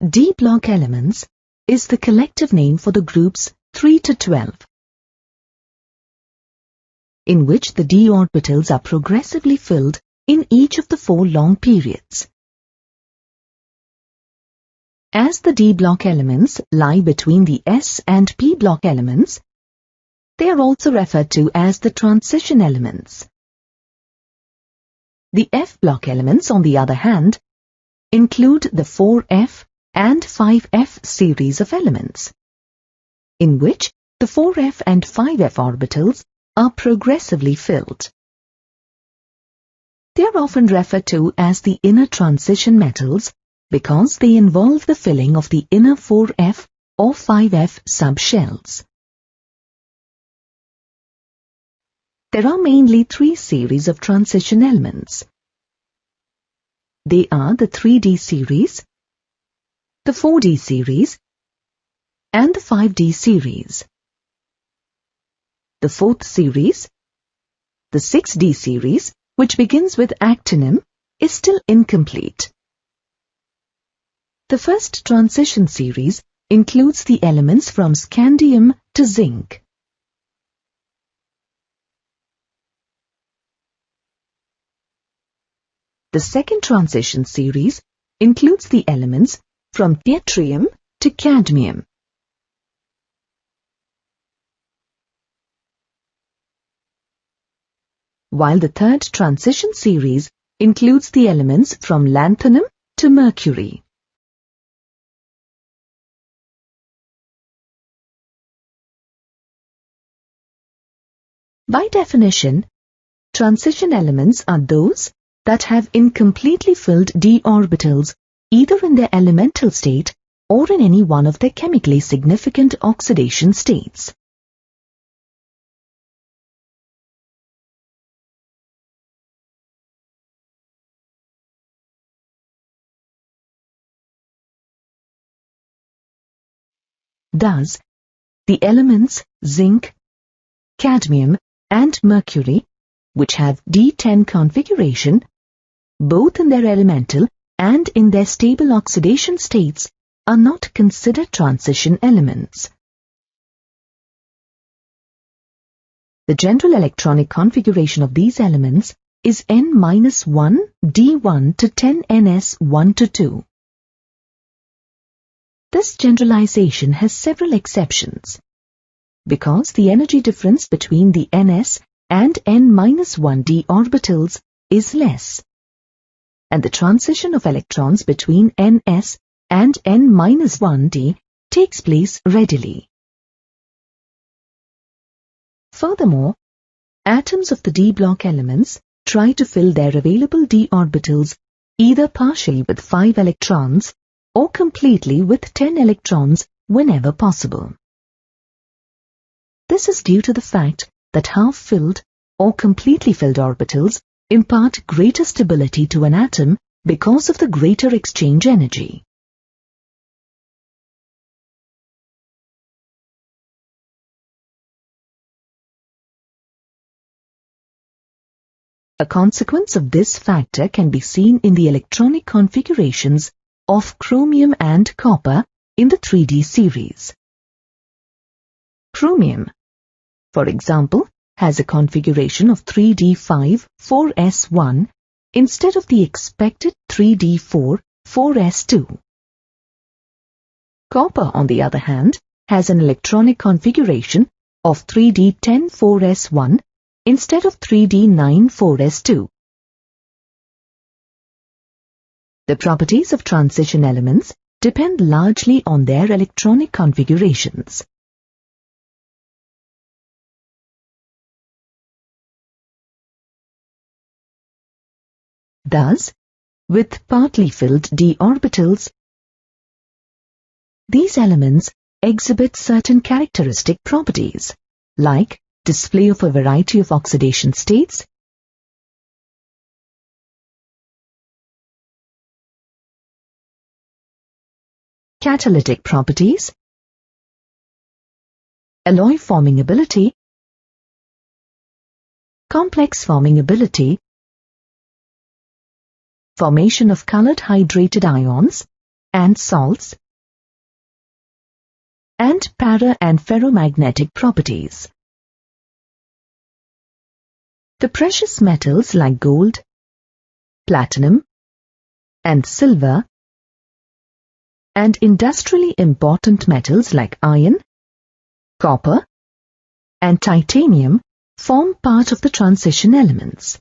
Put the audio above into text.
D block elements is the collective name for the groups 3 to 12, in which the d orbitals are progressively filled in each of the 4 long periods. As the d block elements lie between the s and p block elements, they are also referred to as the transition elements. The f block elements, on the other hand, include the 4f and 5f series of elements, in which the 4f and 5f orbitals are progressively filled. They are often referred to as the inner transition metals because they involve the filling of the inner 4f or 5f subshells. There are mainly 3 series of transition elements. They are the 3D series, the 4D series, and the 5D series. The 4th series, the 6D series, which begins with actinium, is still incomplete. The first transition series includes the elements from scandium to zinc. The second transition series includes the elements from yttrium to cadmium. While the third transition series includes the elements from lanthanum to mercury. By definition, transition elements are those that have incompletely filled d orbitals either in their elemental state or in any one of their chemically significant oxidation states. Thus, the elements zinc, cadmium, and mercury, which have D10 configuration, both in their elemental and in their stable oxidation states, are not considered transition elements. The general electronic configuration of these elements is N-1 D1 to 10 Ns1 to 2. This generalization has several exceptions, because the energy difference between the Ns and N-1 d orbitals is less, and the transition of electrons between Ns and N-1 d takes place readily. Furthermore, atoms of the d block elements try to fill their available d orbitals either partially with 5 electrons or completely with 10 electrons whenever possible. This is due to the fact that half-filled or completely filled orbitals impart greater stability to an atom because of the greater exchange energy. A consequence of this factor can be seen in the electronic configurations of chromium and copper in the 3D series. Chromium, for example, has a configuration of 3d5 4s1 instead of the expected 3d4 4s2. Copper, on the other hand, has an electronic configuration of 3d10 4s1 instead of 3d9 4s2. The properties of transition elements depend largely on their electronic configurations. Thus, with partly filled d orbitals, these elements exhibit certain characteristic properties, like display of a variety of oxidation states, catalytic properties, alloy forming ability, complex forming ability, formation of colored hydrated ions, and salts, and para and ferromagnetic properties. The precious metals like gold, platinum, and silver, and industrially important metals like iron, copper, and titanium form part of the transition elements.